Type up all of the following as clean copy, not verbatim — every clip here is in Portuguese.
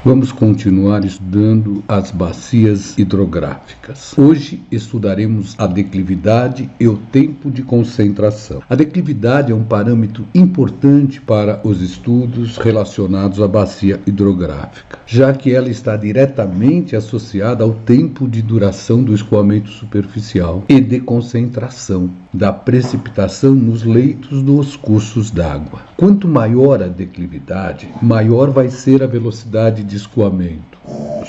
Vamos continuar estudando as bacias hidrográficas. Hoje estudaremos a declividade e o tempo de concentração. A declividade é um parâmetro importante para os estudos relacionados à bacia hidrográfica, já que ela está diretamente associada ao tempo de duração do escoamento superficial e de concentração da precipitação nos leitos dos cursos d'água. Quanto maior a declividade, maior vai ser a velocidade de escoamento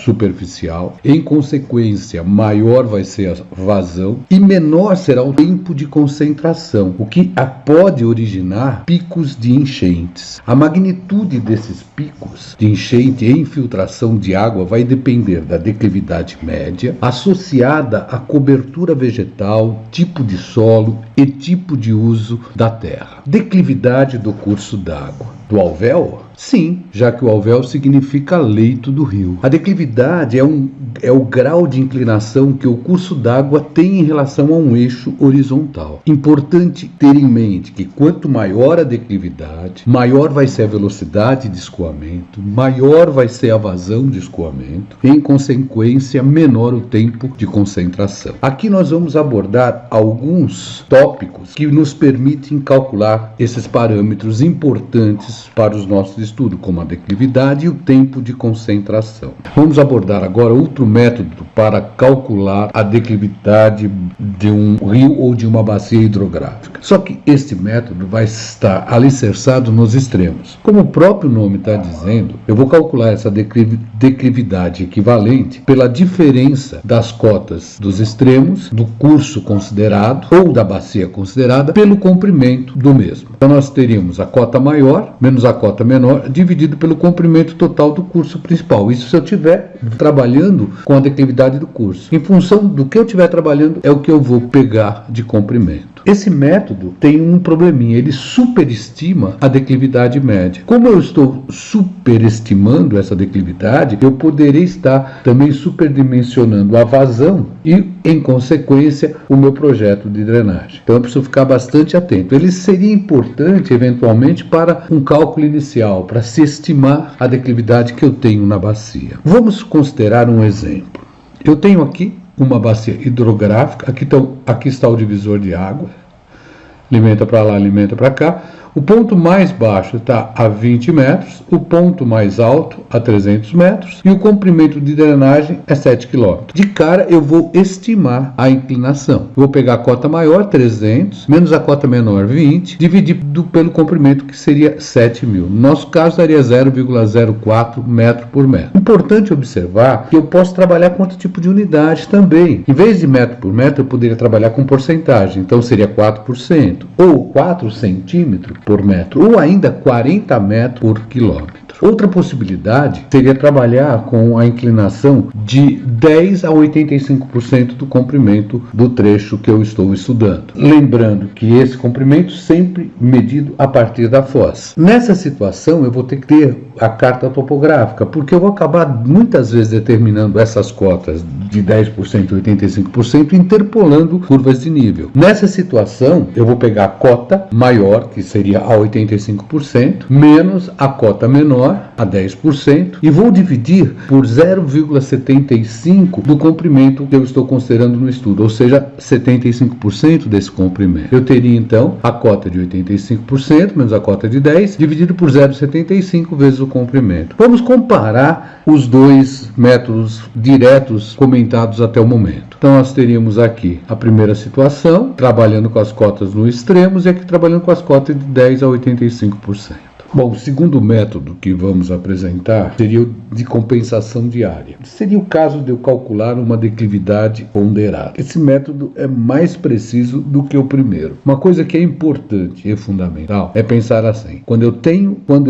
superficial, em consequência, maior vai ser a vazão e menor será o tempo de concentração, o que pode originar picos de enchentes. A magnitude desses picos de enchente e infiltração de água vai depender da declividade média, associada à cobertura vegetal, tipo de solo e tipo de uso da terra. Declividade do curso d'água. Do alvéolo? Sim, já que o alvéolo significa leito do rio. A declividade é o grau de inclinação que o curso d'água tem em relação a um eixo horizontal. Importante ter em mente que quanto maior a declividade, maior vai ser a velocidade de escoamento, maior vai ser a vazão de escoamento, e, em consequência, menor o tempo de concentração. Aqui nós vamos abordar alguns tópicos que nos permitem calcular esses parâmetros importantes para os nossos estudos, como a declividade e o tempo de concentração. Vamos abordar agora outro método para calcular a declividade de um rio ou de uma bacia hidrográfica. Só que este método vai estar alicerçado nos extremos. Como o próprio nome está dizendo, eu vou calcular essa declividade equivalente pela diferença das cotas dos extremos, do curso considerado ou da bacia considerada, pelo comprimento do mesmo. Então nós teríamos a cota maior menos a cota menor, dividido pelo comprimento total do curso principal. Isso se eu estiver trabalhando com a declividade do curso. Em função do que eu estiver trabalhando, é o que eu vou pegar de comprimento. Esse método tem um probleminha, ele superestima a declividade média. Como eu estou superestimando essa declividade, eu poderei estar também superdimensionando a vazão e, em consequência, o meu projeto de drenagem. Então eu preciso ficar bastante atento. Ele seria importante, eventualmente, para um cálculo inicial, para se estimar a declividade que eu tenho na bacia. Vamos considerar um exemplo. Eu tenho aqui uma bacia hidrográfica, aqui está o divisor de água, alimenta para lá, alimenta para cá. O ponto mais baixo está a 20 metros, o ponto mais alto a 300 metros e o comprimento de drenagem é 7 km. De cara eu vou estimar a inclinação. Eu vou pegar a cota maior, 300, menos a cota menor, 20, dividido pelo comprimento que seria 7.000. No nosso caso daria 0,04 metro por metro. Importante observar que eu posso trabalhar com outro tipo de unidade também. Em vez de metro por metro, eu poderia trabalhar com porcentagem. Então seria 4% ou 4 centímetros por metro, ou ainda 40 metros por quilômetro. Outra possibilidade seria trabalhar com a inclinação de 10 a 85% do comprimento do trecho que eu estou estudando. Lembrando que esse comprimento sempre medido a partir da foz. Nessa situação eu vou ter que ter a carta topográfica, porque eu vou acabar muitas vezes determinando essas cotas de 10% e 85% interpolando curvas de nível. Nessa situação eu vou pegar a cota maior, que seria a 85%, menos a cota menor, a 10%, e vou dividir por 0,75 do comprimento que eu estou considerando no estudo, ou seja, 75% desse comprimento. Eu teria então a cota de 85% menos a cota de 10, dividido por 0,75 vezes o comprimento. Vamos comparar os dois métodos diretos comentados até o momento. Então nós teríamos aqui a primeira situação, trabalhando com as cotas nos extremos, e aqui trabalhando com as cotas de 10 a 85%. Bom, o segundo método que vamos apresentar seria o de compensação diária. Seria o caso de eu calcular uma declividade ponderada. Esse método é mais preciso do que o primeiro. Uma coisa que é importante e fundamental é pensar assim: quando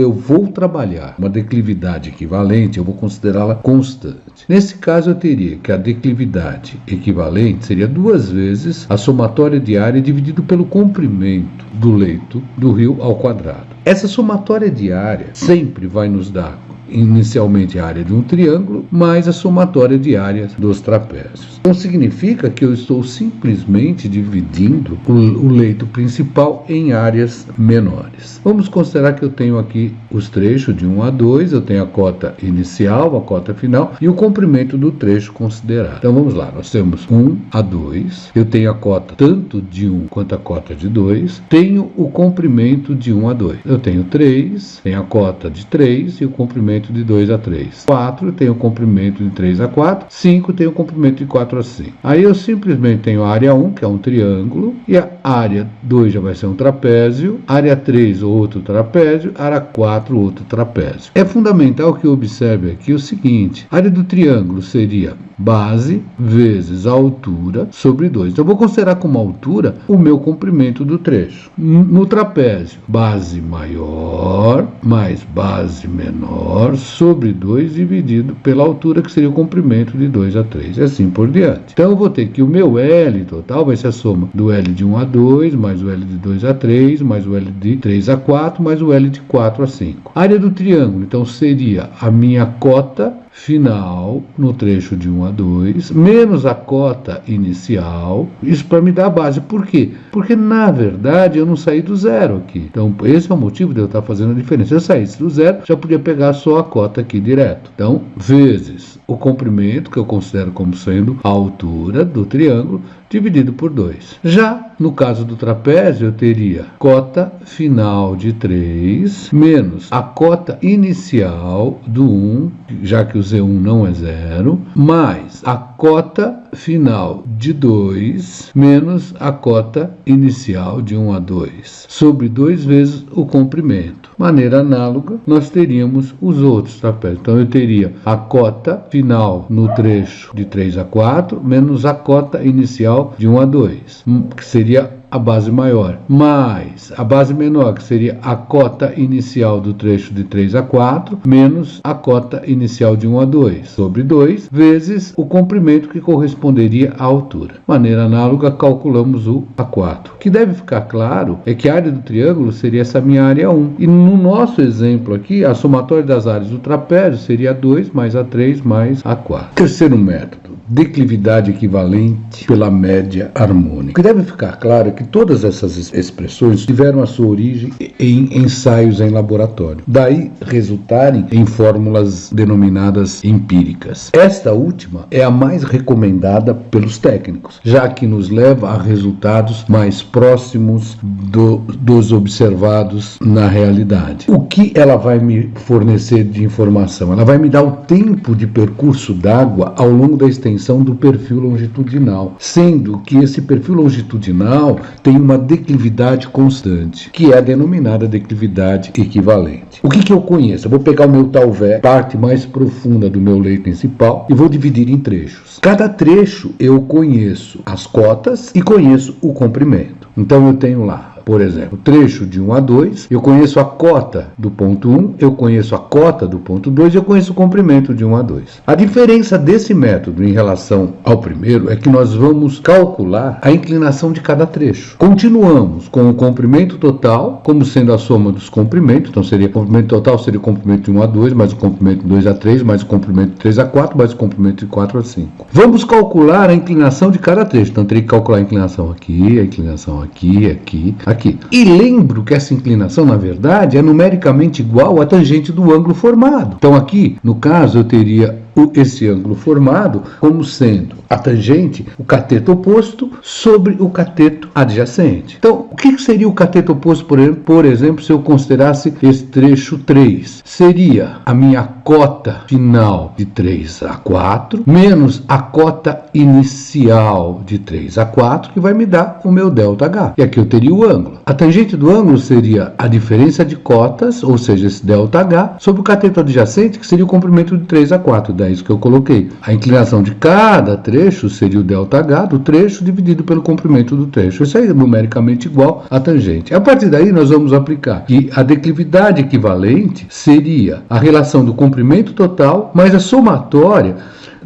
eu vou trabalhar uma declividade equivalente, eu vou considerá-la constante. Nesse caso, eu teria que a declividade equivalente seria 2 vezes a somatória diária dividido pelo comprimento do leito do rio ao quadrado. Essa somatória diária sempre vai nos dar inicialmente a área de um triângulo, mais a somatória de áreas dos trapézios. Então significa que eu estou simplesmente dividindo o leito principal em áreas menores. Vamos considerar que eu tenho aqui os trechos de 1 a 2, eu tenho a cota inicial, a cota final e o comprimento do trecho considerado. Então vamos lá, nós temos 1 a 2, eu tenho a cota tanto de 1 quanto a cota de 2, tenho o comprimento de 1 a 2. Eu tenho 3, tenho a cota de 3 e o comprimento de 2 a 3. 4, eu tenho o comprimento de 3 a 4. 5, tenho o comprimento de 4 a 5. Aí eu simplesmente tenho a área 1, que é um triângulo, e a área 2 já vai ser um trapézio, área 3 outro trapézio, área 4 outro trapézio. É fundamental que eu observe aqui o seguinte: a área do triângulo seria base vezes a altura sobre 2. Então eu vou considerar como altura o meu comprimento do trecho. No trapézio, base maior mais base menor sobre 2 dividido pela altura, que seria o comprimento de 2 a 3, e assim por diante. Então eu vou ter que o meu L total vai ser a soma do L de 1 a 2, mais o L de 2 a 3, mais o L de 3 a 4, mais o L de 4 a 5. A área do triângulo, então, seria a minha cota final no trecho de 1 a 2, menos a cota inicial, isso para me dar a base. Por quê? Porque, na verdade, eu não saí do zero aqui. Então, esse é o motivo de eu estar fazendo a diferença. Se eu saísse do zero, já podia pegar só a cota aqui direto. Então, vezes o comprimento, que eu considero como sendo a altura do triângulo, dividido por 2. Já no caso do trapézio, eu teria cota final de 3 menos a cota inicial do 1, já que o Z1 não é zero, mais a cota final de 2 menos a cota inicial de 1 a 2, sobre 2 vezes o comprimento. Maneira análoga, nós teríamos os outros trapézios. Então eu teria a cota final no trecho de 3 a 4 menos a cota inicial de 1 a 2, que seria a base maior, mais a base menor, que seria a cota inicial do trecho de 3 a 4, menos a cota inicial de 1 a 2, sobre 2, vezes o comprimento, que corresponderia à altura. Maneira análoga, calculamos o A4. O que deve ficar claro é que a área do triângulo seria essa minha área 1. E no nosso exemplo aqui, a somatória das áreas do trapézio seria A2 mais A3 mais A4. Terceiro método: declividade equivalente pela média harmônica. O que deve ficar claro é que todas essas expressões tiveram a sua origem em ensaios em laboratório, daí resultarem em fórmulas denominadas empíricas. Esta última é a mais recomendada pelos técnicos, já que nos leva a resultados mais próximos dos observados na realidade. O que ela vai me fornecer de informação? Ela vai me dar o tempo de percurso d'água ao longo da extensão do perfil longitudinal, sendo que esse perfil longitudinal tem uma declividade constante, que é a denominada declividade equivalente. O que eu conheço? Eu vou pegar o meu talvé, parte mais profunda do meu leito principal, e vou dividir em trechos. Cada trecho eu conheço as cotas e conheço o comprimento. Então eu tenho lá, por exemplo, trecho de 1 a 2, eu conheço a cota do ponto 1, eu conheço a cota do ponto 2 e eu conheço o comprimento de 1 a 2. A diferença desse método em relação ao primeiro é que nós vamos calcular a inclinação de cada trecho. Continuamos com o comprimento total como sendo a soma dos comprimentos, então seria o comprimento total seria o comprimento de 1 a 2, mais o comprimento de 2 a 3, mais o comprimento de 3 a 4, mais o comprimento de 4 a 5. Vamos calcular a inclinação de cada trecho, então teria que calcular a inclinação aqui, aqui. E lembro que essa inclinação, na verdade, é numericamente igual à tangente do ângulo formado. Então aqui, no caso, eu teria esse ângulo formado como sendo a tangente, o cateto oposto, sobre o cateto adjacente. Então, o que seria o cateto oposto, por exemplo, se eu considerasse esse trecho 3? Seria a minha cota final de 3 a 4, menos a cota inicial de 3 a 4, que vai me dar o meu ΔH. E aqui eu teria o ângulo. A tangente do ângulo seria a diferença de cotas, ou seja, esse ΔH, sobre o cateto adjacente, que seria o comprimento de 3 a 4. É isso que eu coloquei. A inclinação de cada trecho seria o ΔH do trecho dividido pelo comprimento do trecho. Isso aí é numericamente igual à tangente. A partir daí, nós vamos aplicar que a declividade equivalente seria a relação do comprimento total mais a somatória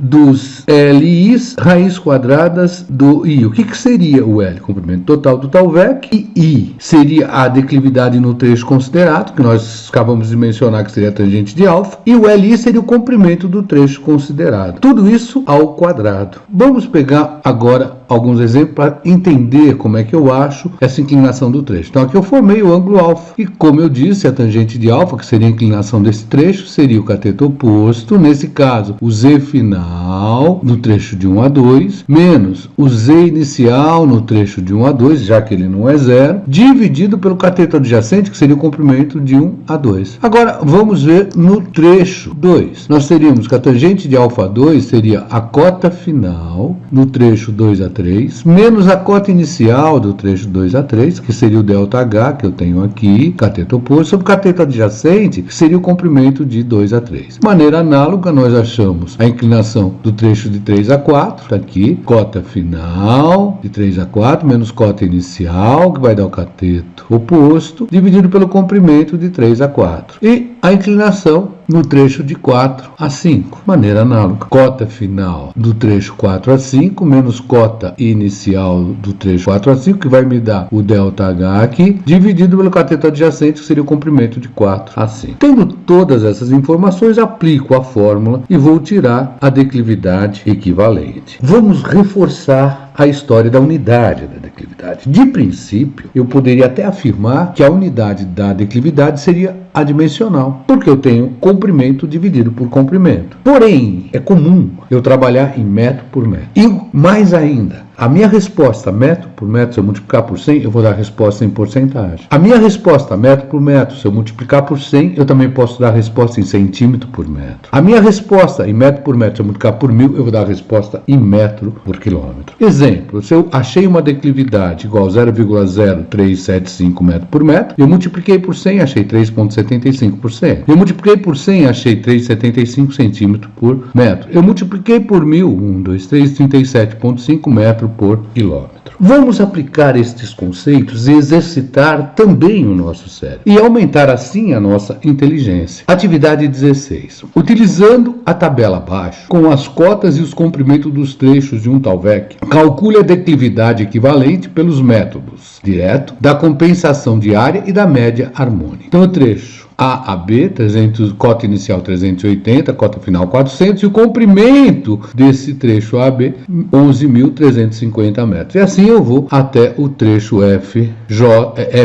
dos LIs raiz quadradas do I. O que seria o L? Comprimento total do tal VEC. E I seria a declividade no trecho considerado, que nós acabamos de mencionar que seria a tangente de alfa. E o LI seria o comprimento do trecho considerado. Tudo isso ao quadrado. Vamos pegar agora alguns exemplos para entender como é que eu acho essa inclinação do trecho. Então aqui eu formei o ângulo alfa. E como eu disse, a tangente de alfa, que seria a inclinação desse trecho, seria o cateto oposto. Nesse caso, o Z final no trecho de 1 a 2, menos o Z inicial no trecho de 1 a 2, já que ele não é zero, dividido pelo cateto adjacente, que seria o comprimento de 1 a 2. Agora, vamos ver no trecho 2. Nós teríamos que a tangente de alfa 2 seria a cota final no trecho 2 a 3, menos a cota inicial do trecho 2 a 3, que seria o ΔH, que eu tenho aqui, cateto oposto, sobre o cateto adjacente, que seria o comprimento de 2 a 3. De maneira análoga, nós achamos a inclinação do trecho de 3 a 4, está aqui, cota final de 3 a 4, menos cota inicial, que vai dar o cateto oposto, dividido pelo comprimento de 3 a 4. E a inclinação no trecho de 4 a 5, de maneira análoga. Cota final do trecho 4 a 5, menos cota inicial do trecho 4 a 5, que vai me dar o ΔH aqui, dividido pelo cateto adjacente, que seria o comprimento de 4 a 5. Tendo todas essas informações, aplico a fórmula e vou tirar a declividade equivalente. Vamos reforçar a história da unidade da declividade. De princípio, eu poderia até afirmar que a unidade da declividade seria adimensional, porque eu tenho comprimento dividido por comprimento. Porém, é comum eu trabalhar em metro por metro. E mais ainda, a minha resposta metro por metro, se eu multiplicar por 100, eu vou dar a resposta em porcentagem. A minha resposta metro por metro, se eu multiplicar por 100, eu também posso dar a resposta em centímetro por metro. A minha resposta em metro por metro, se eu multiplicar por 1000, eu vou dar a resposta em metro por quilômetro. Exemplo, se eu achei uma declividade igual a 0,0375 metro por metro, eu multipliquei por 100, achei 3,75%. Eu multipliquei por 100, achei 3,75 centímetro por metro. Eu multipliquei por 1000, 37,5 metro por quilômetro. Vamos aplicar estes conceitos e exercitar também o nosso cérebro e aumentar assim a nossa inteligência. Atividade 16. Utilizando a tabela abaixo, com as cotas e os comprimentos dos trechos de um tal VEC, calcule a declividade equivalente pelos métodos direto, da compensação de área e da média harmônica. Então, o trecho A a B, 300, cota inicial 380, cota final 400, e o comprimento desse trecho A a B, 11.350 metros. E assim eu vou até o trecho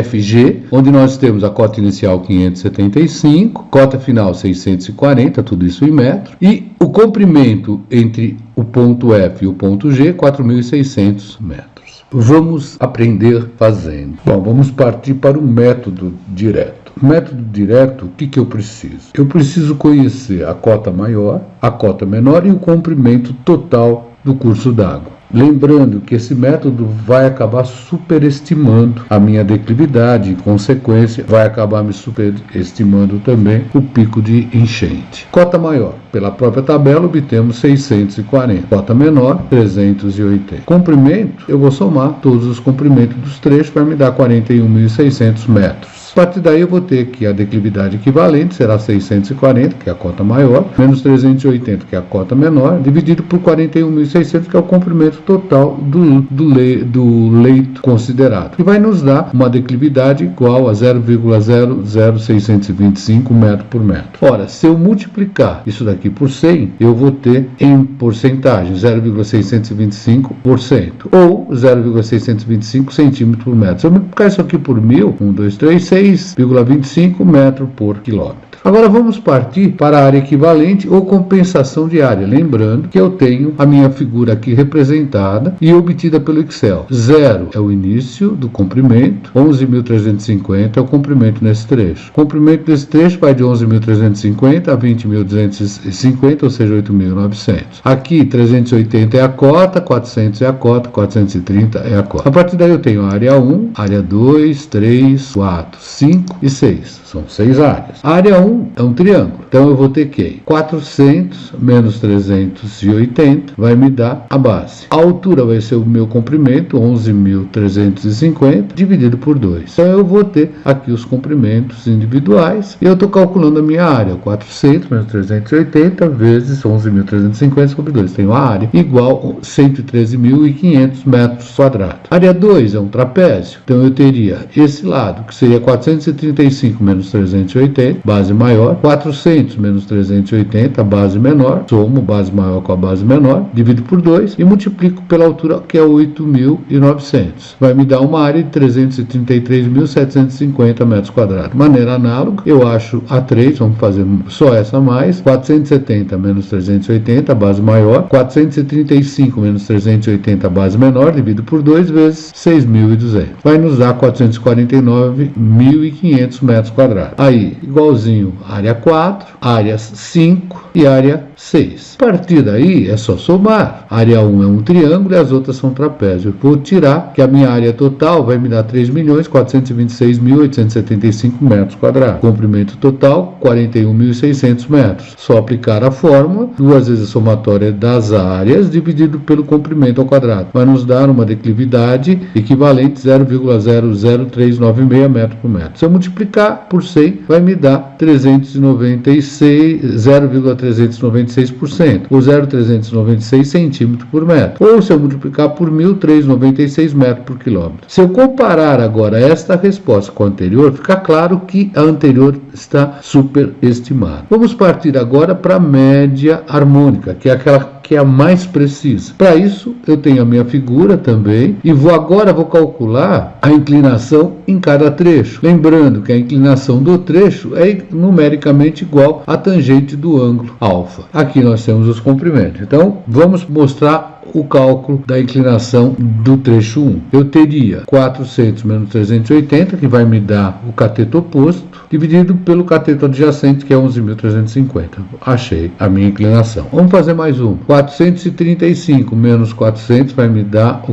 FG, onde nós temos a cota inicial 575, cota final 640, tudo isso em metros, e o comprimento entre o ponto F e o ponto G, 4.600 metros. Vamos aprender fazendo. Bom, vamos partir para o método direto. Método direto, o que eu preciso? Eu preciso conhecer a cota maior, a cota menor e o comprimento total do curso d'água. Lembrando que esse método vai acabar superestimando a minha declividade, em consequência, vai acabar me superestimando também o pico de enchente. Cota maior, pela própria tabela, obtemos 640. Cota menor, 380. Comprimento, eu vou somar todos os comprimentos dos trechos para me dar 41.600 metros. A partir daí eu vou ter que a declividade equivalente será 640, que é a cota maior, menos 380, que é a cota menor, dividido por 41.600, que é o comprimento total do leito considerado. E vai nos dar uma declividade igual a 0,00625 metro por metro. Ora, se eu multiplicar isso daqui por 100, eu vou ter em porcentagem 0,625% ou 0,625 centímetros por metro. Se eu multiplicar isso aqui por 1000, 1, 2, 3, 6,25 metro por quilômetro. Agora vamos partir para a área equivalente ou compensação de área. Lembrando que eu tenho a minha figura aqui representada e obtida pelo Excel. 0 é o início do comprimento, 11.350 é o comprimento nesse trecho. O comprimento desse trecho vai de 11.350 a 20.250, ou seja, 8.900. Aqui 380 é a cota, 400 é a cota, 430 é a cota. A partir daí eu tenho a área 1, área 2, 3, 4, 5 e 6. São 6 áreas. A área 1 é um triângulo. Então eu vou ter que 400 menos 380 vai me dar a base. A altura vai ser o meu comprimento, 11.350, dividido por 2. Então eu vou ter aqui os comprimentos individuais e eu estou calculando a minha área. 400 menos 380 vezes 11.350 sobre 2. Tenho a área igual a 113.500 metros quadrados. Área 2 é um trapézio. Então eu teria esse lado, que seria 435 menos 380, base maior, 400 menos 380, base menor, somo base maior com a base menor, divido por 2 e multiplico pela altura, que é 8.900. Vai me dar uma área de 333.750 metros quadrados. De maneira análoga, eu acho a 3, vamos fazer só essa mais, 470 menos 380, base maior, 435 menos 380, base menor, dividido por 2 vezes 6.200. Vai nos dar 449.500 metros quadrados. Aí, igualzinho, área 4, área 5 e área 6. A partir daí, é só somar. A área 1 é um triângulo e as outras são trapézios. Eu vou tirar, que a minha área total vai me dar 3.426.875 metros quadrados. Comprimento total, 41.600 metros. Só aplicar a fórmula, 2 vezes a somatória das áreas, dividido pelo comprimento ao quadrado. Vai nos dar uma declividade equivalente a 0,00396 metros por metro. Se eu multiplicar por 100, vai me dar 0,396%, ou 0,396 centímetros por metro. Ou se eu multiplicar por 1.396 metros por quilômetro. Se eu comparar agora esta resposta com a anterior, fica claro que a anterior está superestimada. Vamos partir agora para a média harmônica, que é aquela que é a mais precisa. Para isso, eu tenho a minha figura também e vou calcular a inclinação em cada trecho. Lembrando que a inclinação do trecho é numericamente igual à tangente do ângulo alfa. Aqui nós temos os comprimentos. Então, vamos mostrar o cálculo da inclinação do trecho 1. Eu teria 400 menos 380, que vai me dar o cateto oposto, dividido pelo cateto adjacente, que é 11.350. Achei a minha inclinação. Vamos fazer mais um. 435 menos 400 vai me dar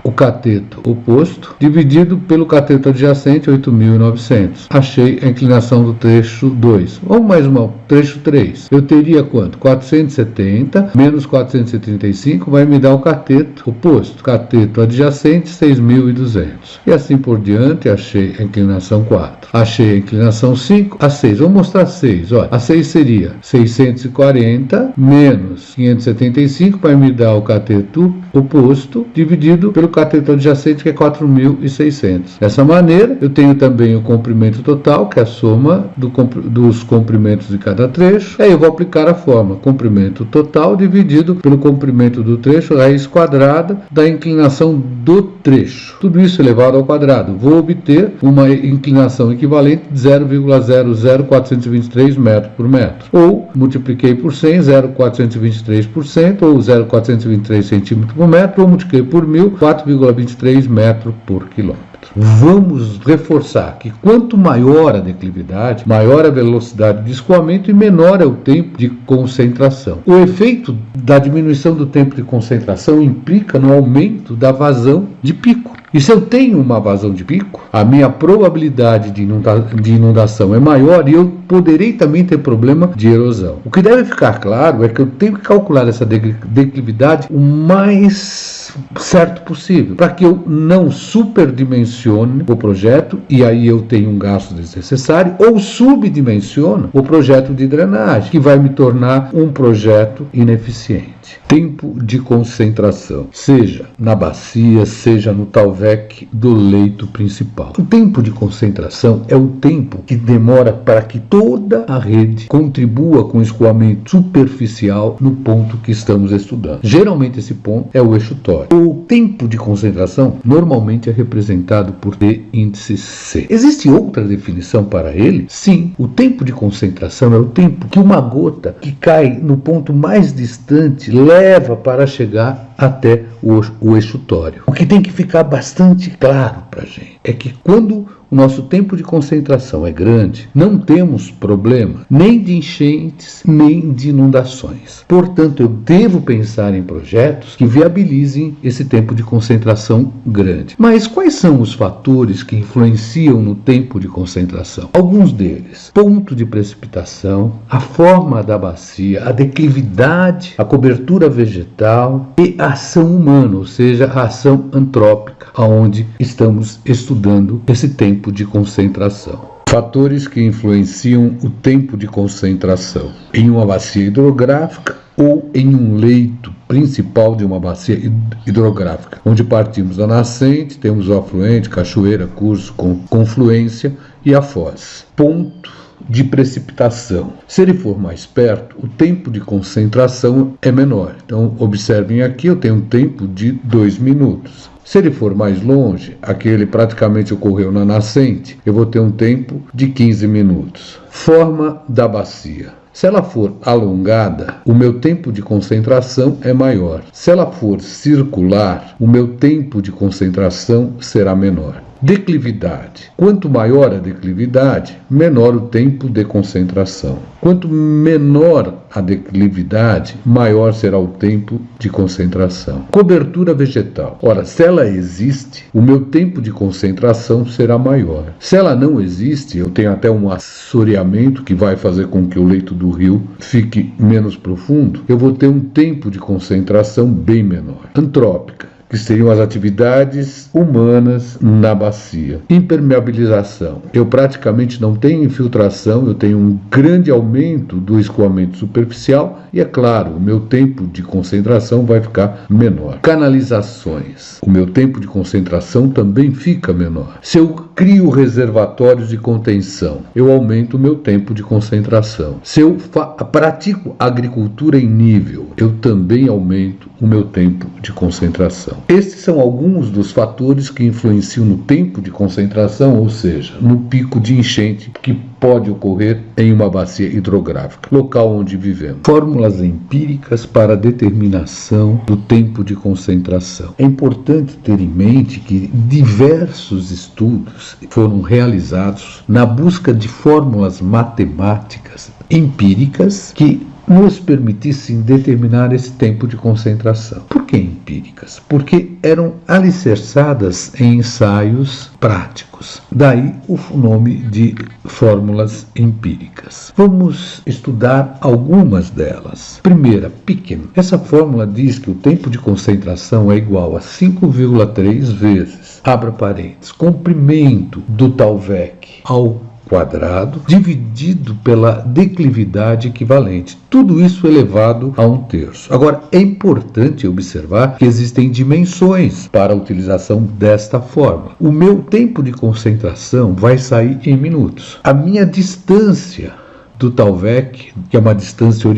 o cateto oposto, dividido pelo cateto adjacente, 8.900. Achei a inclinação do trecho 2. Vamos mais uma. Trecho 3. Eu teria quanto? 470 menos 435 vai me dar o cateto oposto. Cateto adjacente, 6.200. E assim por diante, achei a inclinação 4. Achei a inclinação 5, a 6. Vamos mostrar 6. Olha, a 6 seria 640 menos 575, vai me dar o cateto oposto, dividido pelo cateto adjacente, que é 4.600. Dessa maneira, eu tenho também o comprimento total, que é a soma dos comprimentos de cada trecho. Aí eu vou aplicar a fórmula. Comprimento total dividido pelo comprimento do trecho, raiz quadrada da inclinação do trecho. Tudo isso elevado ao quadrado. Vou obter uma inclinação equivalente de 0,00423 metros por metro. Ou, multipliquei por 100, 0,423%, ou 0,423 centímetros por metro, ou multipliquei por 1.000, 4,23 metros por quilômetro. Vamos reforçar que quanto maior a declividade, maior a velocidade de escoamento e menor é o tempo de concentração. O efeito da diminuição do tempo de concentração implica no aumento da vazão de pico. E se eu tenho uma vazão de pico, a minha probabilidade de inundação é maior e eu poderei também ter problema de erosão. O que deve ficar claro é que eu tenho que calcular essa declividade o mais certo possível, para que eu não superdimensione o projeto e aí eu tenho um gasto desnecessário, ou subdimensiono o projeto de drenagem, que vai me tornar um projeto ineficiente. Tempo de concentração, seja na bacia, seja no talvec do leito principal. O tempo de concentração é o tempo que demora para que toda a rede contribua com o escoamento superficial no ponto que estamos estudando. Geralmente esse ponto é o eixo tórico. O tempo de concentração normalmente é representado por T índice C. Existe outra definição para ele? Sim, o tempo de concentração é o tempo que uma gota que cai no ponto mais distante leva para chegar até o exutório. O que tem que ficar bastante claro para a gente é que quando o nosso tempo de concentração é grande, não temos problema nem de enchentes, nem de inundações. Portanto, eu devo pensar em projetos que viabilizem esse tempo de concentração grande. Mas quais são os fatores que influenciam no tempo de concentração? Alguns deles: ponto de precipitação, a forma da bacia, a declividade, a cobertura vegetal e a ação humana, ou seja, a ação antrópica, onde estamos estudando esse tempo de concentração. Fatores que influenciam o tempo de concentração em uma bacia hidrográfica ou em um leito principal de uma bacia hidrográfica, onde partimos da nascente, temos o afluente, cachoeira, curso, confluência e a foz. Ponto de precipitação. Se ele for mais perto, o tempo de concentração é menor. Então, observem aqui, eu tenho um tempo de 2 minutos. Se ele for mais longe, aquele praticamente ocorreu na nascente, eu vou ter um tempo de 15 minutos. Forma da bacia. Se ela for alongada, o meu tempo de concentração é maior. Se ela for circular, o meu tempo de concentração será menor. Declividade. Quanto maior a declividade, menor o tempo de concentração. Quanto menor a declividade, maior será o tempo de concentração. Cobertura vegetal. Ora, se ela existe, o meu tempo de concentração será maior. Se ela não existe, eu tenho até um assoreamento que vai fazer com que o leito do rio fique menos profundo, eu vou ter um tempo de concentração bem menor. Antrópica, que seriam as atividades humanas na bacia. Impermeabilização. Eu praticamente não tenho infiltração, eu tenho um grande aumento do escoamento superficial e, é claro, o meu tempo de concentração vai ficar menor. Canalizações. O meu tempo de concentração também fica menor. Se eu crio reservatórios de contenção, eu aumento o meu tempo de concentração. Se eu pratico agricultura em nível, eu também aumento o meu tempo de concentração. Estes são alguns dos fatores que influenciam no tempo de concentração, ou seja, no pico de enchente que pode ocorrer em uma bacia hidrográfica, local onde vivemos. Fórmulas empíricas para a determinação do tempo de concentração. É importante ter em mente que diversos estudos foram realizados na busca de fórmulas matemáticas empíricas que nos permitissem determinar esse tempo de concentração. Por que empíricas? Porque eram alicerçadas em ensaios práticos. Daí o nome de fórmulas empíricas. Vamos estudar algumas delas. Primeira, Pekin. Essa fórmula diz que o tempo de concentração é igual a 5,3 vezes, abra parênteses, comprimento do Thalweg ao quadrado, dividido pela declividade equivalente. Tudo isso elevado a 1/3. Agora, é importante observar que existem dimensões para a utilização desta fórmula. O meu tempo de concentração vai sair em minutos. A minha distância do Thalweg, que é uma distância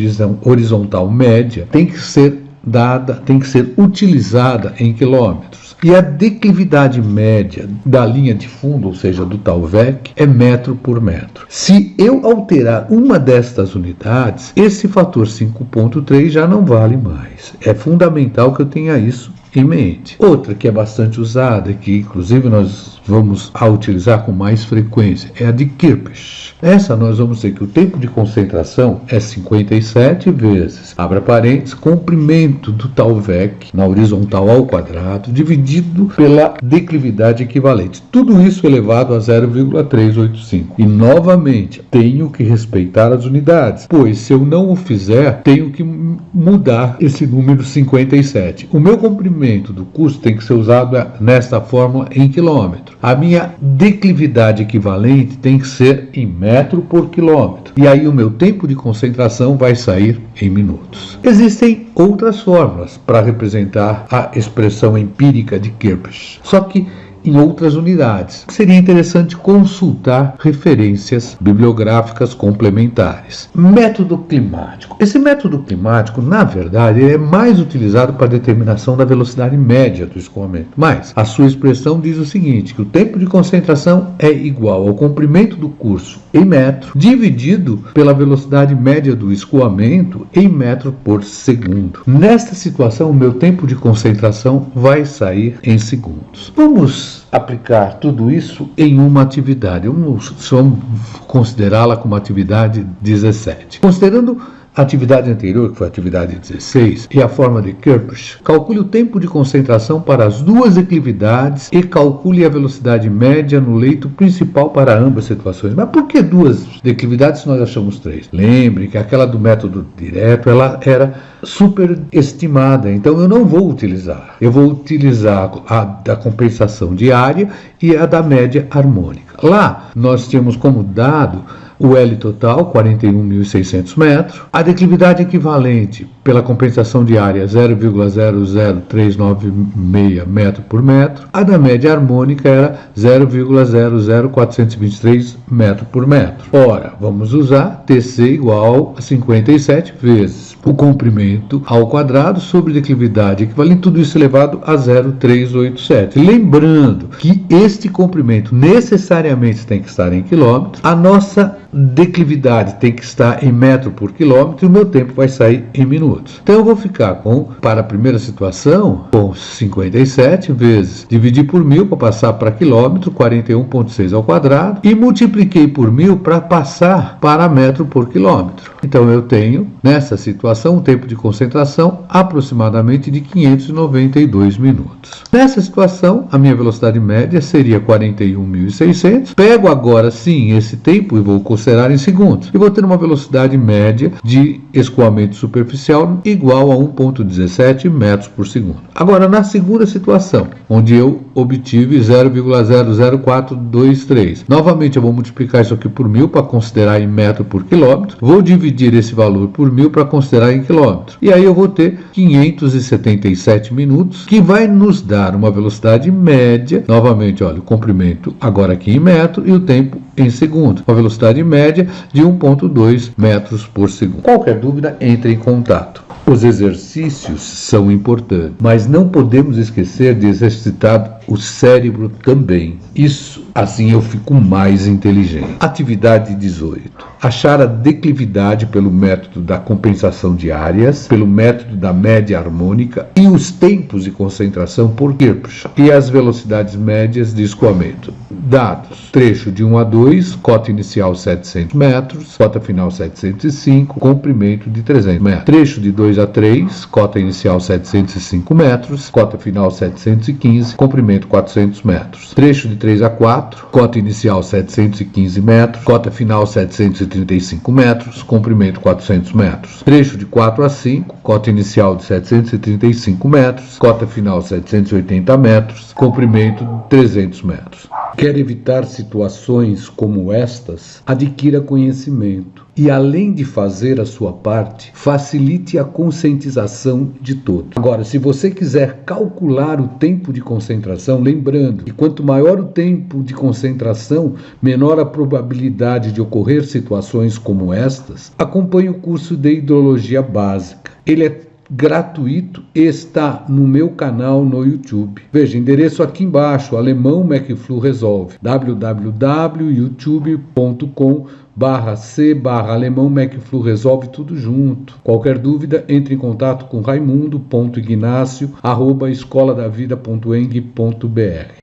horizontal média, tem que ser utilizada em quilômetros. E a declividade média da linha de fundo, ou seja, do Thalweg, é metro por metro. Se eu alterar uma destas unidades, esse fator 5,3 já não vale mais. É fundamental que eu tenha isso em mente. Outra que é bastante usada, que inclusive nós vamos a utilizar com mais frequência, é a de Kirchhoff. Essa nós vamos ter que o tempo de concentração é 57 vezes, abra parênteses, comprimento do Thalweg na horizontal ao quadrado, dividido pela declividade equivalente. Tudo isso elevado a 0,385. E novamente, tenho que respeitar as unidades, pois se eu não o fizer, tenho que mudar esse número 57. O meu comprimento do curso tem que ser usado nesta fórmula em quilômetro. A minha declividade equivalente tem que ser em metro por quilômetro. E aí o meu tempo de concentração vai sair em minutos. Existem outras fórmulas para representar a expressão empírica de Kirchhoff. Só que em outras unidades. Seria interessante consultar referências bibliográficas complementares. Método climático. Esse método climático, na verdade, ele é mais utilizado para a determinação da velocidade média do escoamento. Mas a sua expressão diz o seguinte, que o tempo de concentração é igual ao comprimento do curso em metro, dividido pela velocidade média do escoamento em metro por segundo. Nesta situação, o meu tempo de concentração vai sair em segundos. Vamos aplicar tudo isso em uma atividade. Vamos considerá-la como atividade 17. Considerando a atividade anterior, que foi a atividade 16, e a forma de Kirchhoff, calcule o tempo de concentração para as duas declividades e calcule a velocidade média no leito principal para ambas situações. Mas por que duas declividades se nós achamos três? Lembre que aquela do método direto, ela era superestimada, então eu não vou utilizar. Eu vou utilizar a da compensação diária e a da média harmônica. Lá, nós tínhamos como dado o L total, 41.600 metros. A declividade equivalente pela compensação diária, 0,00396 metro por metro. A da média harmônica era 0,00423 metro por metro. Ora, vamos usar TC igual a 57 vezes o comprimento ao quadrado sobre declividade equivalente, tudo isso elevado a 0,387. Lembrando que este comprimento necessariamente tem que estar em quilômetros, a nossa declividade tem que estar em metro por quilômetro e o meu tempo vai sair em minutos. Então eu vou ficar para a primeira situação, com 57 vezes, dividir por 1000 para passar para quilômetro, 41,6 ao quadrado, e multipliquei por 1000 para passar para metro por quilômetro. Então eu tenho, nessa situação, um tempo de concentração aproximadamente de 592 minutos. Nessa situação, a minha velocidade média seria 41.600. Pego agora sim esse tempo e vou considerar em segundos. E vou ter uma velocidade média de escoamento superficial igual a 1,17 metros por segundo. Agora, na segunda situação, onde eu obtive 0,00423. Novamente, eu vou multiplicar isso aqui por 1000 para considerar em metro por quilômetro. Vou dividir esse valor por 1000 para considerar em quilômetro. E aí eu vou ter 577 minutos, que vai nos dar uma velocidade média. Novamente, olha, o comprimento agora aqui em metro e o tempo em segundo. Uma velocidade média de 1,2 metros por segundo. Qualquer dúvida, entre em contato. Os exercícios são importantes, mas não podemos esquecer de exercitar o cérebro também. Isso, assim eu fico mais inteligente. Atividade 18. Achar a declividade pelo método da compensação de áreas, pelo método da média harmônica e os tempos de concentração por Kirchhoff e as velocidades médias de escoamento. Dados: trecho de 1 a 2, cota inicial 700 metros, cota final 705, comprimento de 300 metros. Trecho de 2 a 3, cota inicial 705 metros, cota final 715, comprimento 400 metros. Trecho de 3 a 4, cota inicial 715 metros, cota final 735 metros, comprimento 400 metros. Trecho de 4 a 5, cota inicial de 735 metros, cota final 780 metros, comprimento 300 metros. Quer evitar situações como estas? Adquira conhecimento e, além de fazer a sua parte, facilite a conscientização de todos. Agora, se você quiser calcular o tempo de concentração, lembrando que quanto maior o tempo de concentração, menor a probabilidade de ocorrer situações como estas, acompanhe o curso de Hidrologia Básica. Ele é gratuito e está no meu canal no YouTube. Veja, endereço aqui embaixo, Alemão McFlu Resolve, www.youtube.com/c/Alemão McFlu Resolve, tudo junto. Qualquer dúvida, entre em contato com raimundo.ignacio@escoladavida.eng.br.